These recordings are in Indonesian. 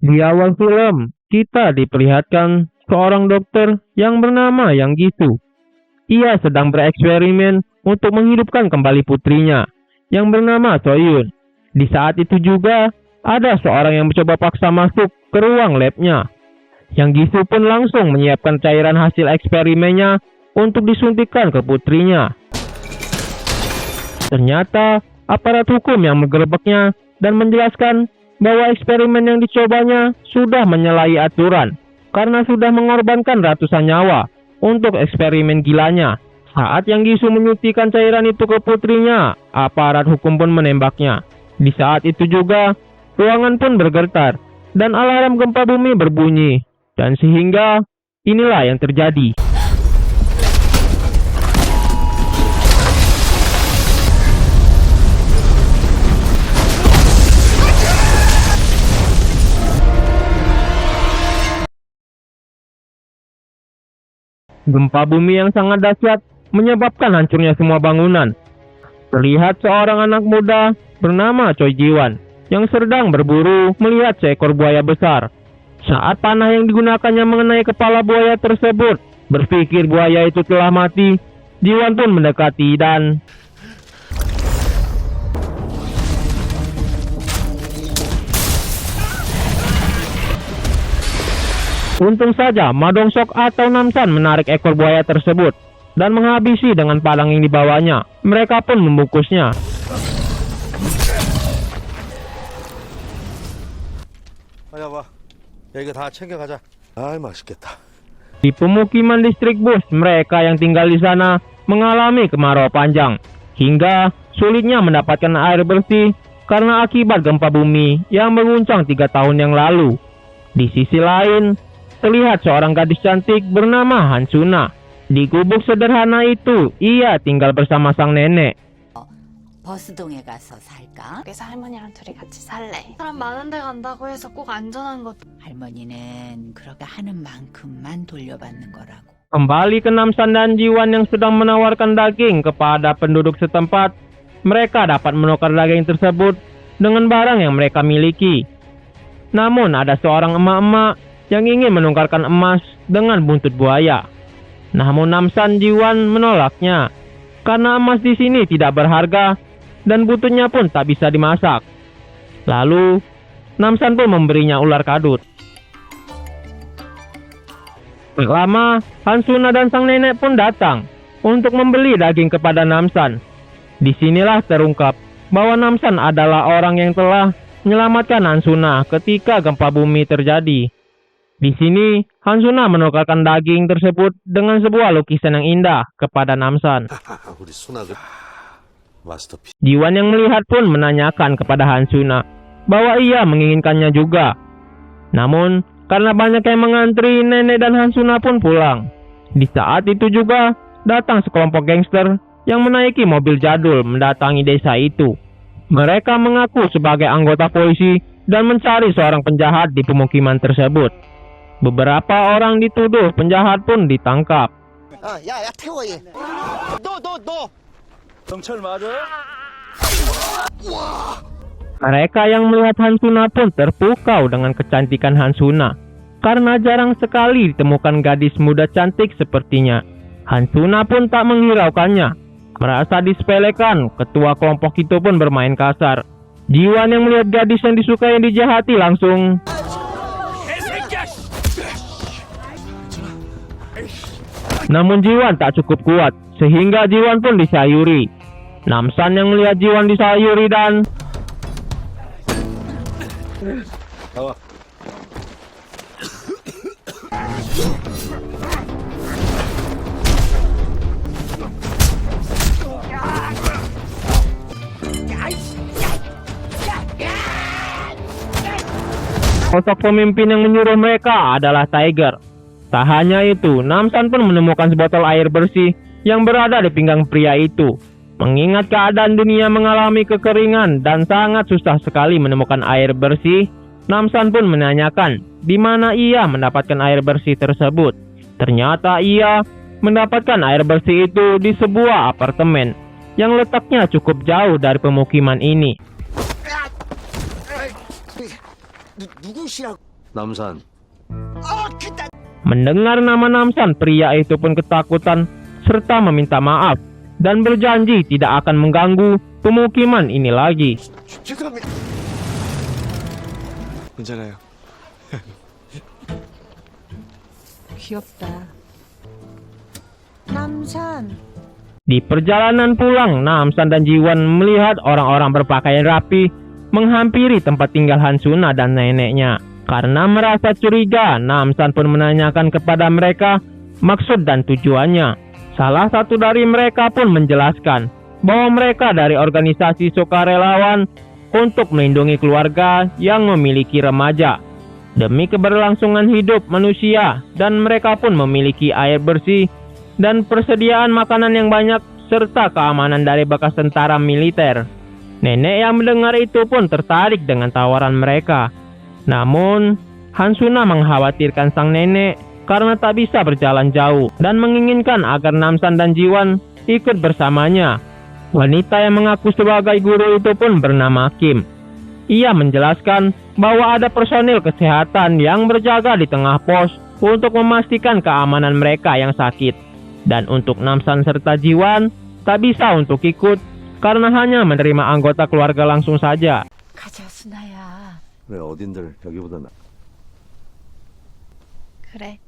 Di awal film, kita diperlihatkan seorang dokter yang bernama Yang Gisu. Ia sedang bereksperimen untuk menghidupkan kembali putrinya yang bernama Soyun. Di saat itu juga, ada seorang yang mencoba paksa masuk ke ruang labnya. Yang Gisu pun langsung menyiapkan cairan hasil eksperimennya untuk disuntikkan ke putrinya. Ternyata, aparat hukum yang menggerebeknya dan menjelaskan bahwa eksperimen yang dicobanya sudah menyalahi aturan karena sudah mengorbankan ratusan nyawa untuk eksperimen gilanya. Saat Yang Gisu menyuntikkan cairan itu ke putrinya, aparat hukum pun menembaknya. Di saat itu juga, ruangan pun bergetar dan alarm gempa bumi berbunyi. Dan sehingga inilah yang terjadi. Gempa bumi yang sangat dahsyat menyebabkan hancurnya semua bangunan. Terlihat seorang anak muda bernama Choi Jiwan yang sedang berburu melihat seekor buaya besar. Saat panah yang digunakannya mengenai kepala buaya tersebut, berpikir buaya itu telah mati, Jiwan pun mendekati dan untung saja Ma Dong-seok atau Namsan menarik ekor buaya tersebut dan menghabisi dengan pedang yang dibawanya. Mereka pun membungkusnya. 야, 봐. 야, 이거 다 챙겨가자. 아이, 맛있겠다. Di pemukiman distrik Bus, mereka yang tinggal di sana mengalami kemarau panjang hingga sulitnya mendapatkan air bersih karena akibat gempa bumi yang mengguncang 3 tahun yang lalu. Di sisi lain, terlihat seorang gadis cantik bernama Hansuna. Di gubuk sederhana itu, ia tinggal bersama sang nenek. 버스동에 가서 살까? 여기서 할머니랑 둘이 같이 살래. 사람 많은 데 간다고 해서 꼭 안전한 것. 할머니는 그렇게 하는 만큼만 돌려받는 거라고. Kembali ke Namsan dan Jiwan yang sedang menawarkan daging kepada penduduk setempat, mereka dapat menukar daging tersebut dengan barang yang mereka miliki. Namun ada seorang emak-emak yang ingin menukarkan emas dengan buntut buaya. Namun Namsan Jiwan menolaknya karena emas di sini tidak berharga dan buntutnya pun tak bisa dimasak. Lalu Namsan pun memberinya ular kadut. Tak lama, Hansuna dan sang nenek pun datang untuk membeli daging kepada Namsan. Disinilah terungkap bahwa Namsan adalah orang yang telah menyelamatkan Hansuna ketika gempa bumi terjadi. Di sini, Hansuna menukarkan daging tersebut dengan sebuah lukisan yang indah kepada Namsan. 우리 순아가 마스터피스. Jiwan yang melihat pun menanyakan kepada Hansuna bahwa ia menginginkannya juga. Namun, karena banyak yang mengantri, nenek dan Hansuna pun pulang. Di saat itu juga, datang sekelompok gangster yang menaiki mobil jadul mendatangi desa itu. Mereka mengaku sebagai anggota polisi dan mencari seorang penjahat di pemukiman tersebut. Beberapa orang dituduh penjahat pun ditangkap. 야, 태워 얘. 너. 경찰 맞아? Mereka yang melihat Hansuna pun terpukau dengan kecantikan Hansuna, karena jarang sekali ditemukan gadis muda cantik sepertinya. Hansuna pun tak menghiraukannya. Merasa disepelekan, ketua kelompok itu pun bermain kasar. Jiwan yang melihat gadis yang disukai dijahati langsung namun Jiwan tak cukup kuat, sehingga Jiwan pun disayuri. Namsan yang melihat Jiwan disayuri dan 나와. sosok pemimpin yang menyuruh mereka adalah Tiger. Tak hanya itu, Namsan pun menemukan sebotol air bersih yang berada di pinggang pria itu. Mengingat keadaan dunia mengalami kekeringan dan sangat susah sekali menemukan air bersih, Namsan pun menanyakan di mana ia mendapatkan air bersih tersebut. Ternyata ia mendapatkan air bersih itu di sebuah apartemen yang letaknya cukup jauh dari pemukiman ini. 남산. Mendengar nama Namsan, pria itu pun ketakutan serta meminta maaf dan berjanji tidak akan mengganggu pemukiman ini lagi. 죄송합니다. 괜찮아요. 귀엽다. 남산. Di perjalanan pulang, Namsan dan Jiwan melihat orang-orang berpakaian rapi menghampiri tempat tinggal Hansuna dan neneknya. Karena merasa curiga, Namsan pun menanyakan kepada mereka maksud dan tujuannya. Salah satu dari mereka pun menjelaskan bahwa mereka dari organisasi sukarelawan untuk melindungi keluarga yang memiliki remaja demi keberlangsungan hidup manusia, dan mereka pun memiliki air bersih dan persediaan makanan yang banyak serta keamanan dari bekas tentara militer. Nenek yang mendengar itu pun tertarik dengan tawaran mereka. Namun, Hansuna mengkhawatirkan sang nenek karena tak bisa berjalan jauh dan menginginkan agar Namsan dan Jiwan ikut bersamanya. Wanita yang mengaku sebagai guru itu pun bernama Kim. Ia menjelaskan bahwa ada personil kesehatan yang berjaga di tengah pos untuk memastikan keamanan mereka yang sakit. Dan untuk Namsan serta Jiwan tak bisa untuk ikut karena hanya menerima anggota keluarga langsung saja. 가자, 순아야. 그래, 어딘들 여기보다 나. 그래.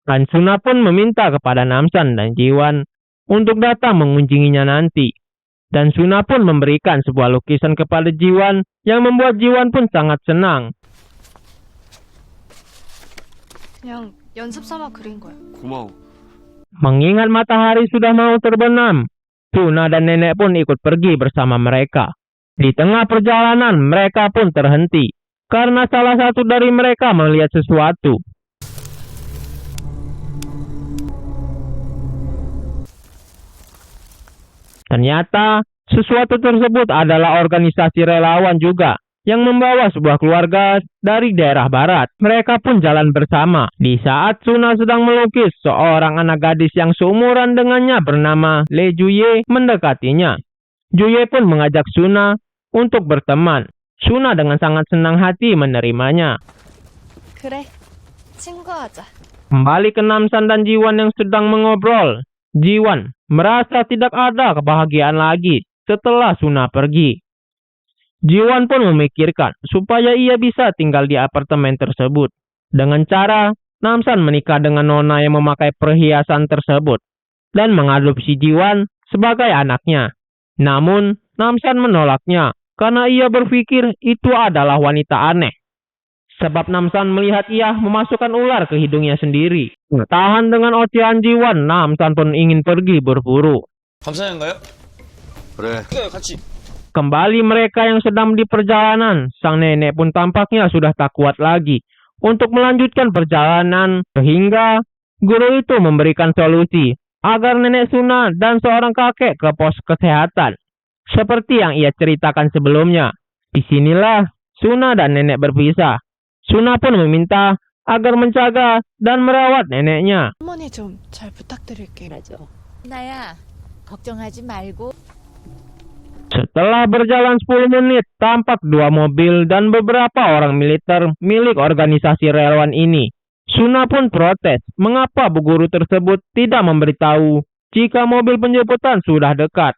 Hansuna pun meminta kepada Namsan dan Jiwan untuk datang mengunjunginya nanti. Dan Suna pun memberikan sebuah lukisan kepada Jiwan yang membuat Jiwan pun sangat senang. 그냥 연습 삼아 그린 거야. 고마워. Mengingat matahari sudah mau terbenam, Suna dan nenek pun ikut pergi bersama mereka. Di tengah perjalanan, mereka pun terhenti karena salah satu dari mereka melihat sesuatu. Ternyata, sesuatu tersebut adalah organisasi relawan juga yang membawa sebuah keluarga dari daerah barat. Mereka pun jalan bersama. Di saat Suna sedang melukis, seorang anak gadis yang seumuran dengannya bernama Lee Juye mendekatinya. Juye pun mengajak Suna untuk berteman. Suna dengan sangat senang hati menerimanya. 그래. 친구하자. Kembali ke Namsan dan Jiwan yang sedang mengobrol. Jiwan merasa tidak ada kebahagiaan lagi setelah Suna pergi. Jiwan pun memikirkan supaya ia bisa tinggal di apartemen tersebut. Dengan cara Namsan menikah dengan nona yang memakai perhiasan tersebut dan mengadopsi Jiwan sebagai anaknya. Namun Namsan menolaknya karena ia berpikir itu adalah wanita aneh. Sebab Namsan melihat ia memasukkan ular ke hidungnya sendiri. Tahan dengan ocehan Jiwan, Namsan pun ingin pergi berburu. 감사한가요? 그래. 같이. Kembali mereka yang sedang di perjalanan, sang nenek pun tampaknya sudah tak kuat lagi untuk melanjutkan perjalanan, sehingga guru itu memberikan solusi agar nenek Suna dan seorang kakek ke pos kesehatan. Seperti yang ia ceritakan sebelumnya. Disinilah Suna dan nenek berpisah. Suna pun meminta agar menjaga dan merawat neneknya. 할머니 좀 잘 부탁드릴게요. 순아야, 걱정하지 말고. Setelah berjalan 10 menit, tampak 2 mobil dan beberapa orang militer milik organisasi relawan ini. Suna pun protes mengapa bu guru tersebut tidak memberitahu jika mobil penjemputan sudah dekat.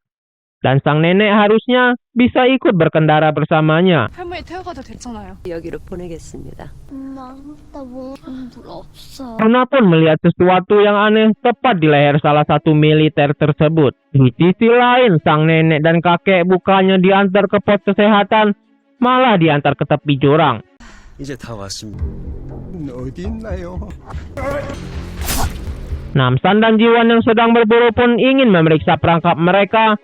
Dan sang nenek harusnya bisa ikut berkendara bersamanya. 할머니 태워가도 됐잖아요. 여기로 보내겠습니다. 엄마, 나 물 없어. Suna pun melihat sesuatu yang aneh tepat di leher salah satu militer tersebut. Di sisi lain, sang nenek dan kakek bukannya diantar ke pos kesehatan, malah diantar ke tepi jurang. 이제 다 왔습니다. 어디 있나요? Namsan dan Jiwan yang sedang berburu pun ingin memeriksa perangkap mereka.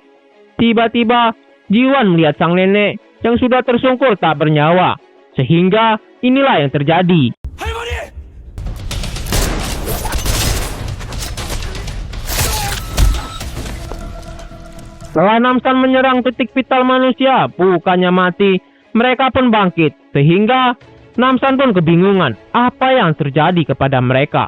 Tiba-tiba, Jiwan melihat sang nenek yang sudah tersungkur tak bernyawa. Sehingga inilah yang terjadi. Setelah Namsan menyerang titik vital manusia, bukannya mati, mereka pun bangkit. Sehingga Namsan pun kebingungan apa yang terjadi kepada mereka.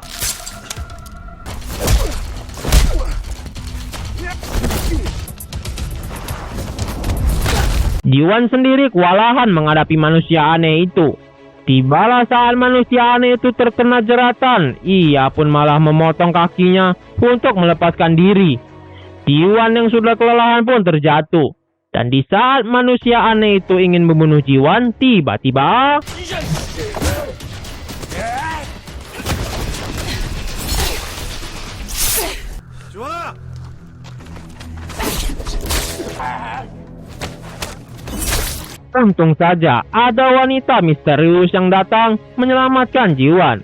Jiwan sendiri kewalahan menghadapi manusia aneh itu. Tibalah saat manusia aneh itu terkena jeratan, ia pun malah memotong kakinya untuk melepaskan diri. Jiwan yang sudah kelelahan pun terjatuh. Dan di saat manusia aneh itu ingin membunuh Jiwan, tiba-tiba... 좋아! Untung saja ada wanita misterius yang datang menyelamatkan Jiwan.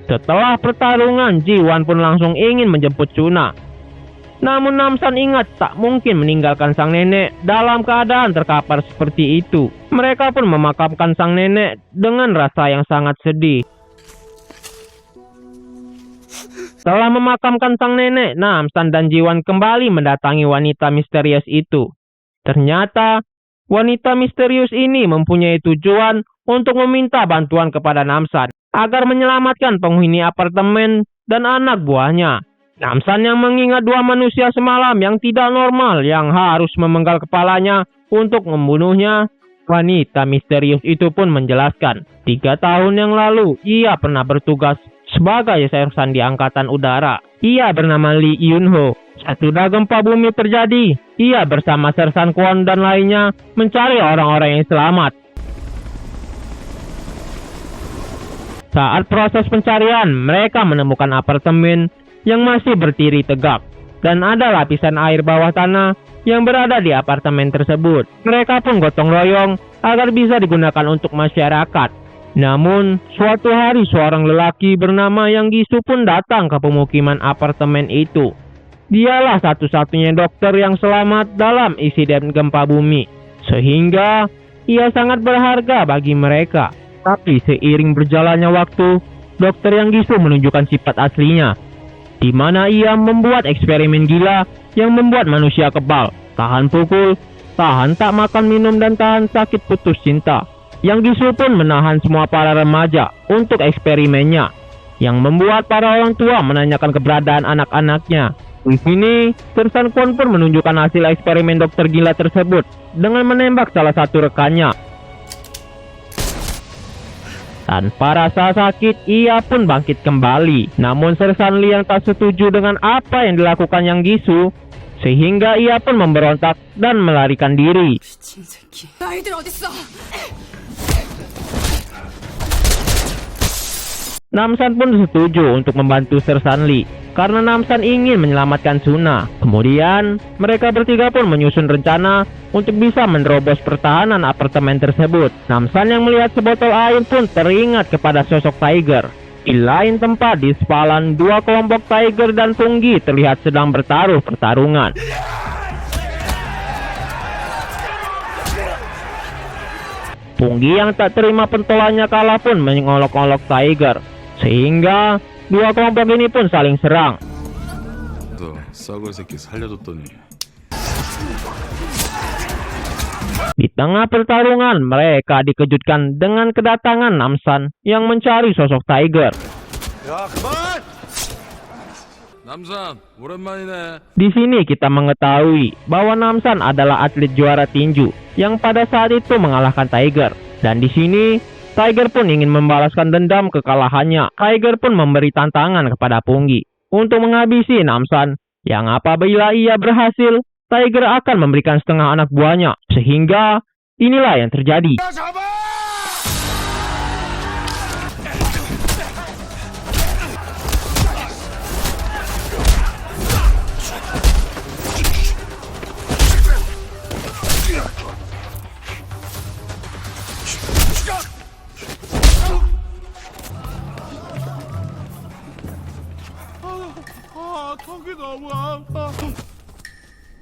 Setelah pertarungan, Jiwan pun langsung ingin menjemput Suna. Namun Namsan ingat tak mungkin meninggalkan sang nenek dalam keadaan terkapar seperti itu. Mereka pun memakamkan sang nenek dengan rasa yang sangat sedih. Setelah memakamkan sang nenek, Namsan dan Jiwan kembali mendatangi wanita misterius itu. Ternyata wanita misterius ini mempunyai tujuan untuk meminta bantuan kepada Namsan agar menyelamatkan penghuni apartemen dan anak buahnya. Namsan yang mengingat dua manusia semalam yang tidak normal yang harus memenggal kepalanya untuk membunuhnya. Wanita misterius itu pun menjelaskan, 3 tahun yang lalu ia pernah bertugas sebagai sersan di Angkatan Udara. Ia bernama Lee Yun-ho. Sesudah gempa bumi terjadi, ia bersama sersan Kwon dan lainnya mencari orang-orang yang selamat. Saat proses pencarian, mereka menemukan apartemen yang masih berdiri tegak, dan ada lapisan air bawah tanah yang berada di apartemen tersebut. Mereka pun gotong royong agar bisa digunakan untuk masyarakat. Namun, suatu hari seorang lelaki bernama Yang Gisu pun datang ke pemukiman apartemen itu. Dialah satu-satunya dokter yang selamat dalam insiden gempa bumi, sehingga ia sangat berharga bagi mereka. Tapi seiring berjalannya waktu, dokter Yang Gisu menunjukkan sifat aslinya, di mana ia membuat eksperimen gila yang membuat manusia kebal, tahan pukul, tahan tak makan minum, dan tahan sakit putus cinta. Yang Gisu pun menahan semua para remaja untuk eksperimennya, yang membuat para orang tua menanyakan keberadaan anak-anaknya. Di sini, sersan Kwon pun menunjukkan hasil eksperimen dokter gila tersebut dengan menembak salah satu rekannya. Tanpa rasa sakit, ia pun bangkit kembali. Namun sersan Lee yang tak setuju dengan apa yang dilakukan Yang Gisu, sehingga ia pun memberontak dan melarikan diri. Namsan pun setuju untuk membantu sersan Lee karena Namsan ingin menyelamatkan Suna. Kemudian, mereka bertiga pun menyusun rencana untuk bisa menerobos pertahanan apartemen tersebut. Namsan yang melihat sebotol air pun teringat kepada sosok Tiger. Di lain tempat di sepalan, dua kelompok Tiger dan Punggi terlihat sedang bertaruh pertarungan. Punggi yang tak terima pentolannya kalah pun mengolok-olok Tiger, sehingga dua kelompok ini pun saling serang. 너 싸구려 새끼 살려줬더니 Di tengah pertarungan, mereka dikejutkan dengan kedatangan Namsan yang mencari sosok Tiger. 야, 그만! 남산 오랜만이네. Di sini kita mengetahui bahwa Namsan adalah atlet juara tinju yang pada saat itu mengalahkan Tiger. Dan di sini Tiger pun ingin membalaskan dendam kekalahannya. Tiger pun memberi tantangan kepada Punggi untuk menghabisi Namsan, yang apabila ia berhasil, Tiger akan memberikan setengah anak buahnya. Sehingga inilah yang terjadi.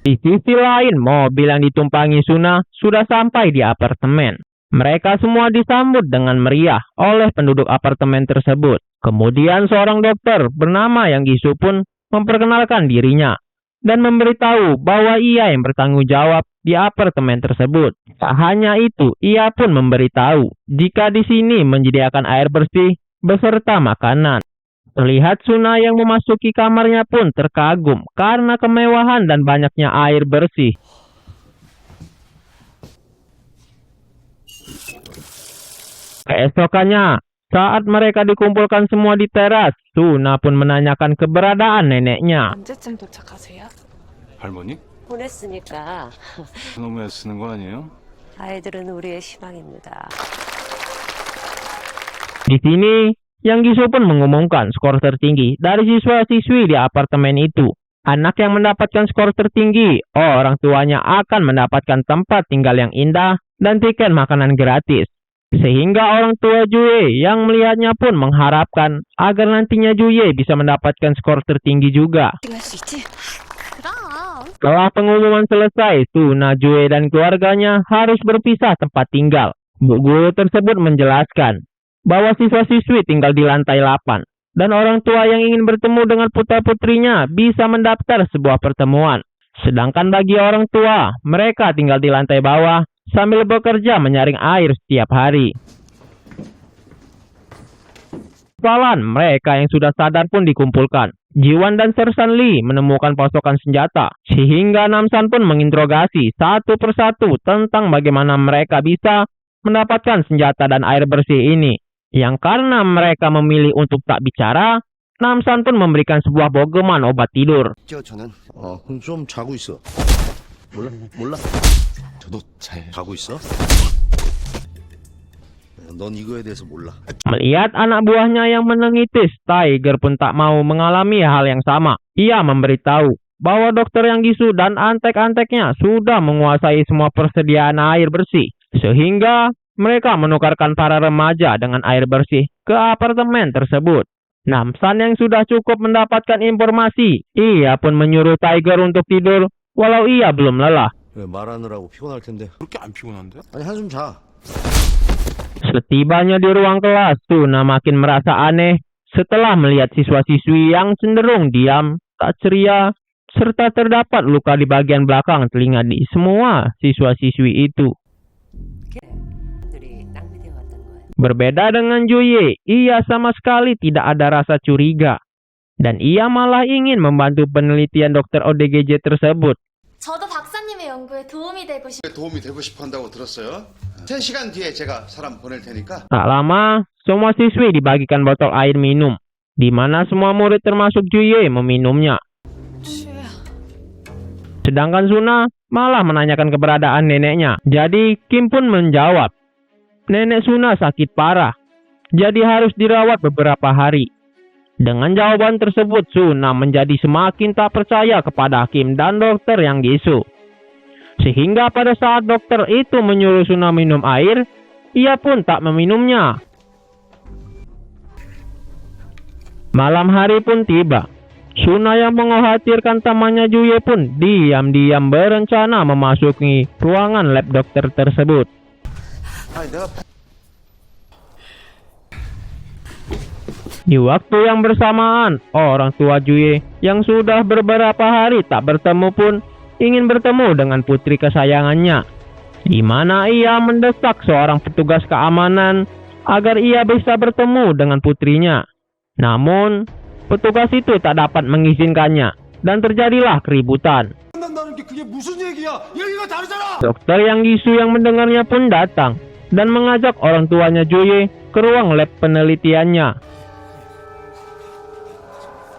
Di sisi lain, mobil yang ditumpangi Suna sudah sampai di apartemen. Mereka semua disambut dengan meriah oleh penduduk apartemen tersebut. Kemudian seorang dokter bernama Yang Gisu pun memperkenalkan dirinya dan memberitahu bahwa ia yang bertanggung jawab di apartemen tersebut. Tak hanya itu, ia pun memberitahu jika di sini menyediakan air bersih beserta makanan. Terlihat Suna yang memasuki kamarnya pun terkagum karena kemewahan dan banyaknya air bersih. Keesokannya, saat mereka dikumpulkan semua di teras, Suna pun menanyakan keberadaan neneknya. 언제쯤 도착하세요? 할머니? 보냈으니까 그놈의 쓰는 거 아니에요? 아이들은 우리의 희망입니다. Di sini, Yang Gisu pun mengumumkan skor tertinggi dari siswa-siswi di apartemen itu. Anak yang mendapatkan skor tertinggi, orang tuanya akan mendapatkan tempat tinggal yang indah dan tiket makanan gratis. Sehingga orang tua Juye yang melihatnya pun mengharapkan agar nantinya Juye bisa mendapatkan skor tertinggi juga. 할 수 있지? 그럼. Setelah pengumuman selesai, Suna, Juye dan keluarganya harus berpisah tempat tinggal. Bu guru tersebut menjelaskan bahwa siswa-siswi tinggal di lantai 8 dan orang tua yang ingin bertemu dengan putra-putrinya bisa mendaftar sebuah pertemuan. Sedangkan bagi orang tua, mereka tinggal di lantai bawah sambil bekerja menyaring air setiap hari. Setelah mereka yang sudah sadar pun dikumpulkan. Jiwan dan Sersan Lee menemukan pasokan senjata, sehingga Namsan pun menginterogasi satu persatu tentang bagaimana mereka bisa mendapatkan senjata dan air bersih ini. Yang karena mereka memilih untuk tak bicara, Namsan pun memberikan sebuah bogeman obat tidur. 저는 좀 자고 있어. 몰라. 저도 잘 자고 있어. 넌 이거에 대해서 몰라. Melihat anak buahnya yang menengitis, Tiger pun tak mau mengalami hal yang sama. Ia memberitahu bahwa dokter Yang Gisu dan antek-anteknya sudah menguasai semua persediaan air bersih. Sehingga mereka menukarkan para remaja dengan air bersih ke apartemen tersebut. Namsan yang sudah cukup mendapatkan informasi, ia pun menyuruh Tiger untuk tidur walau ia belum lelah. 왜 말하느라고 피곤할 텐데. 그렇게 안 피곤한데? 아니 한숨 자. Setibanya di ruang kelas, Suna makin merasa aneh setelah melihat siswa-siswi yang cenderung diam, tak ceria, serta terdapat luka di bagian belakang telinga di semua siswa-siswi itu. 들이 낭비되어 왔던 거예요. Berbeda dengan Juye, ia sama sekali tidak ada rasa curiga. Dan ia malah ingin membantu penelitian dokter ODGJ tersebut. 저도 박사님의 연구에 도움이 되고 도움이 되고 싶어 한다고 들었어요. 3시간 뒤에 제가 사람 보낼 테니까. Tak lama, semua siswi dibagikan botol air minum, di mana semua murid termasuk Juye meminumnya. Sedangkan Suna malah menanyakan keberadaan neneknya. Jadi Kim pun menjawab, nenek Suna sakit parah, jadi harus dirawat beberapa hari. Dengan jawaban tersebut, Suna menjadi semakin tak percaya kepada Kim dan dokter Yang Gisu. Sehingga pada saat dokter itu menyuruh Suna minum air, ia pun tak meminumnya. Malam hari pun tiba. Suna yang mengkhawatirkan temannya Juye pun diam-diam berencana memasuki ruangan lab dokter tersebut. Di waktu yang bersamaan, orang tua Juye yang sudah beberapa hari tak bertemu pun ingin bertemu dengan putri kesayangannya, di mana ia mendesak seorang petugas keamanan agar ia bisa bertemu dengan putrinya. Namun, petugas itu tak dapat mengizinkannya dan terjadilah keributan. Dokter Yang Gisu yang mendengarnya pun datang dan mengajak orang tuanya Juye ke ruang lab penelitiannya.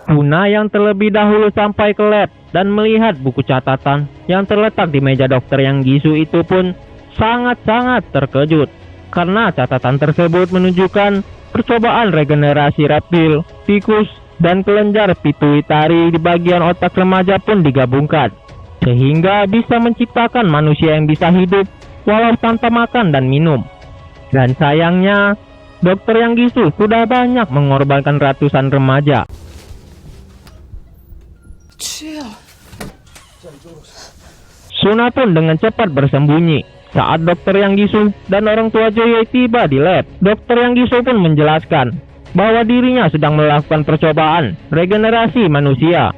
Suna yang terlebih dahulu sampai ke lab dan melihat buku catatan yang terletak di meja dokter Yang Gisu itu pun sangat-sangat terkejut. Karena catatan tersebut menunjukkan percobaan regenerasi reptil, tikus, dan kelenjar pituitari di bagian otak remaja pun digabungkan. Sehingga bisa menciptakan manusia yang bisa hidup walau tanpa makan dan minum. Dan sayangnya, dokter Yang Gisu sudah banyak mengorbankan ratusan remaja. Suna pun dengan cepat bersembunyi. Saat dokter Yang Gisu dan orang tua Juye tiba di lab, dokter Yang Gisu pun menjelaskan bahwa dirinya sedang melakukan percobaan regenerasi manusia,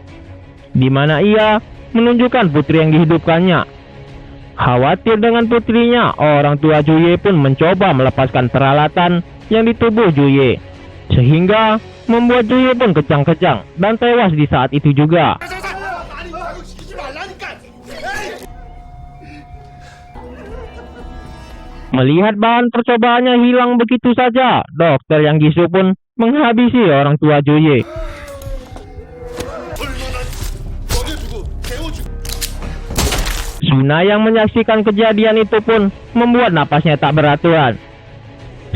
di mana ia menunjukkan putri yang dihidupkannya. Khawatir dengan putrinya, orang tua Juye pun mencoba melepaskan peralatan yang di tubuh Juye, sehingga membuat Juye pun kejang-kejang dan tewas di saat itu juga. Melihat bahan percobaannya hilang begitu saja, dokter Yang Gisu pun menghabisi orang tua Juye. Suna yang menyaksikan kejadian itu pun membuat napasnya tak beraturan.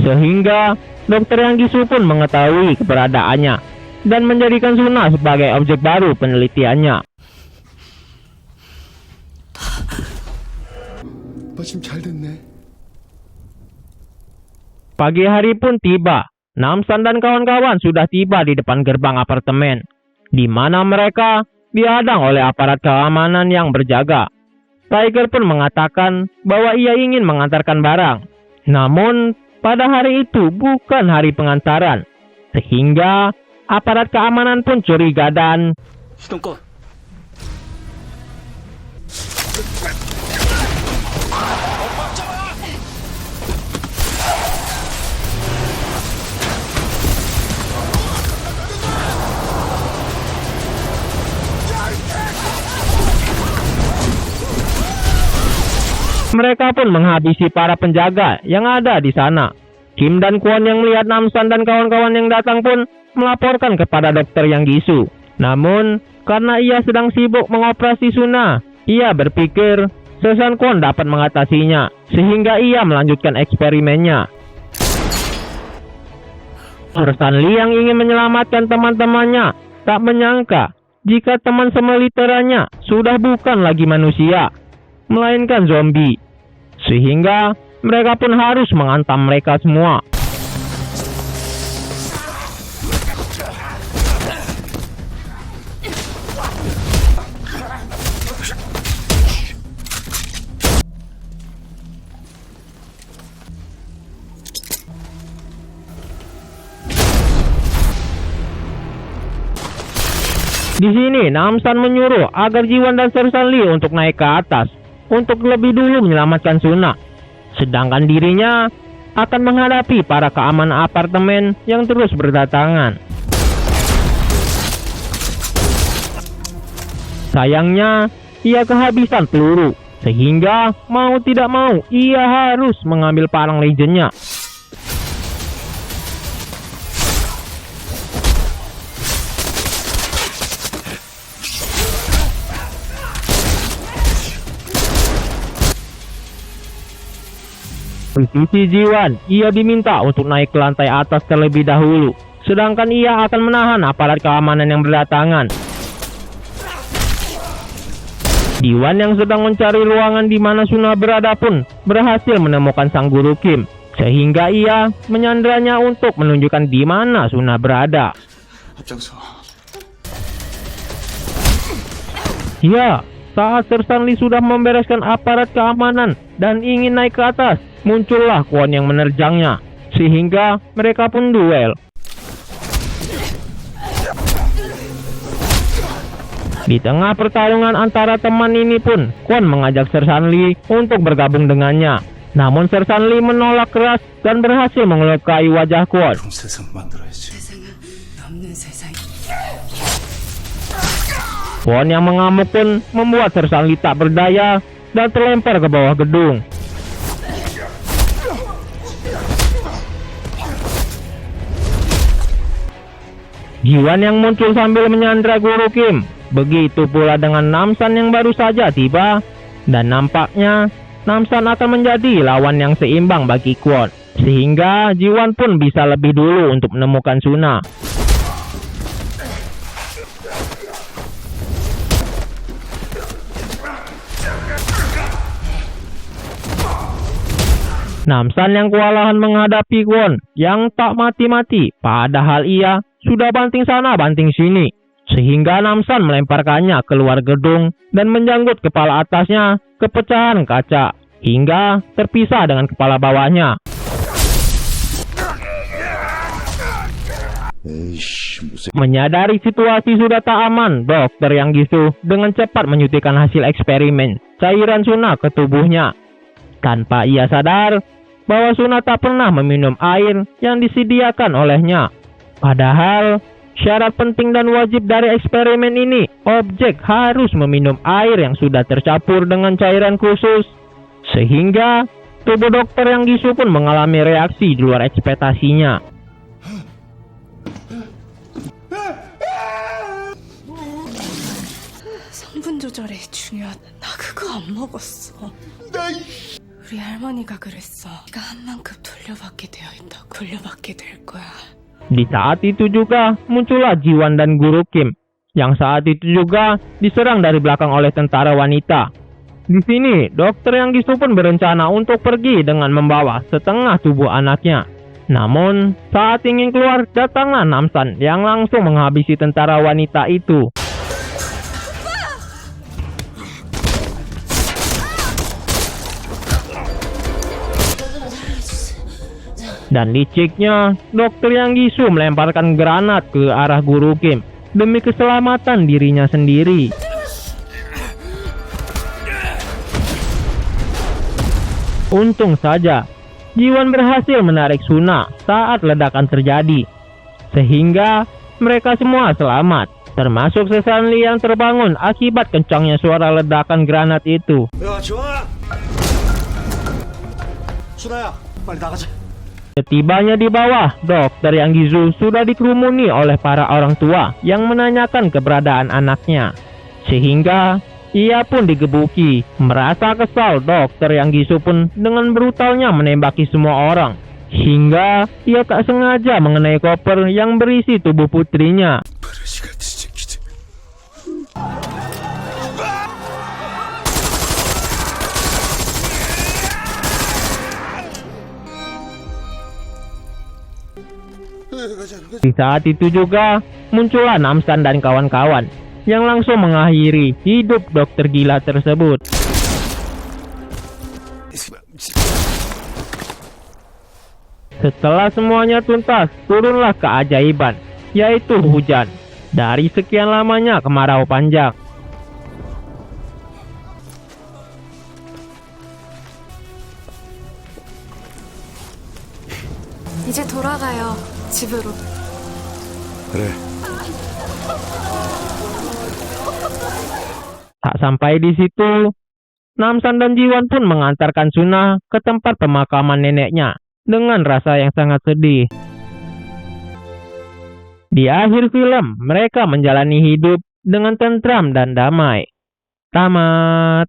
Sehingga dokter Yang Gisu pun mengetahui keberadaannya dan menjadikan Suna sebagai objek baru penelitiannya. 마침 잘 됐네. Pagi hari pun tiba. Namsan dan kawan-kawan sudah tiba di depan gerbang apartemen, di mana mereka dihadang oleh aparat keamanan yang berjaga. Tiger pun mengatakan bahwa ia ingin mengantarkan barang. Namun, pada hari itu bukan hari pengantaran. Sehingga, aparat keamanan pun curiga dan 시동꺼. mereka pun menghabisi para penjaga yang ada di sana. Kim dan Kwon yang melihat Namsan dan kawan-kawan yang datang pun melaporkan kepada dokter Yang Gisu. Namun, karena ia sedang sibuk mengoperasi Suna, ia berpikir Sersan Kwon dapat mengatasinya, sehingga ia melanjutkan eksperimennya. Sersan Lee yang ingin menyelamatkan teman-temannya tak menyangka jika teman semiliterannya sudah bukan lagi manusia, melainkan zombie. Sehingga mereka pun harus menghantam mereka semua. Di sini Namsan menyuruh agar Jiwan dan Sersan Lee untuk naik ke atas untuk lebih dulu menyelamatkan Suna. Sedangkan dirinya akan menghadapi para keamanan apartemen yang terus berdatangan. Sayangnya, ia kehabisan peluru, sehingga mau tidak mau ia harus mengambil parang legendnya. Di sisi Jiwan, ia diminta untuk naik ke lantai atas terlebih dahulu, sedangkan ia akan menahan aparat keamanan yang berdatangan. Jiwan yang sedang mencari ruangan di mana Suna berada pun berhasil menemukan sang guru Kim, sehingga ia menyandranya untuk menunjukkan di mana Suna berada. Ya, saat Sersan Lee sudah membereskan aparat keamanan dan ingin naik ke atas, muncullah Kwon yang menerjangnya, sehingga mereka pun duel. Di tengah pertarungan antara teman ini pun, Kwon mengajak Sersan Lee untuk bergabung dengannya. Namun Sersan Lee menolak keras dan berhasil melukai wajah Kwon. Kwon yang mengamuk pun membuat Sersan Lee tak berdaya dan terlempar ke bawah gedung. Jiwan yang muncul sambil menyandra guru Kim. Begitu pula dengan Namsan yang baru saja tiba. Dan nampaknya Namsan akan menjadi lawan yang seimbang bagi Kwon. Sehingga Jiwan pun bisa lebih dulu untuk menemukan Suna. Namsan yang kewalahan menghadapi Kwon yang tak mati-mati, padahal ia sudah banting sana banting sini, sehingga Namsan melemparkannya keluar gedung dan menjanggut kepala atasnya ke pecahan kaca hingga terpisah dengan kepala bawahnya. Menyadari situasi sudah tak aman, dokter Yang Gisu dengan cepat menyuntikkan hasil eksperimen cairan Suna ke tubuhnya. Tanpa ia sadar bahwa Suna tak pernah meminum air yang disediakan olehnya. Padahal syarat penting dan wajib dari eksperimen ini, objek harus meminum air yang sudah tercampur dengan cairan khusus. Sehingga Tubuh dokter yang Gisu pun mengalami reaksi di luar ekspektasinya. 성분 조절이 중요하다. 나 그거 안 먹었어. 우리 할머니가 그랬어. 네가 한 만큼 돌려받게 되어 있다. 돌려받게 될 거야. Di saat itu juga muncullah Jiwan dan Guru Kim, yang saat itu juga diserang dari belakang oleh tentara wanita. Di sini, dokter yang Gisu pun berencana untuk pergi dengan membawa setengah tubuh anaknya. Namun, saat ingin keluar, datanglah Namsan yang langsung menghabisi tentara wanita itu. Dan liciknya, dokter yang Gisu melemparkan granat ke arah Guru Kim demi keselamatan dirinya sendiri. Untung saja, Jiwan berhasil menarik Suna saat ledakan terjadi, sehingga mereka semua selamat, termasuk Sesanli yang terbangun akibat kencangnya suara ledakan granat itu. 야, 지원아! 수나야, 빨리 나가자. Setibanya di bawah, dokter yang Gisu sudah dikerumuni oleh para orang tua yang menanyakan keberadaan anaknya. Sehingga ia pun digebuki. Merasa kesal, dokter yang Gisu pun dengan brutalnya menembaki semua orang. Hingga ia tak sengaja mengenai koper yang berisi tubuh putrinya. Di saat itu juga muncullah Namsan dan kawan-kawan yang langsung mengakhiri hidup dokter gila tersebut. Setelah semuanya tuntas, turunlah keajaiban, yaitu hujan. Dari sekian lamanya kemarau panjang. 이제 돌아가요. 집으로. 그래. Tak sampai di situ, Namsan dan Jiwan pun mengantarkan Suna ke tempat pemakaman neneknya dengan rasa yang sangat sedih. Di akhir film, mereka menjalani hidup dengan tentram dan damai. Tamat.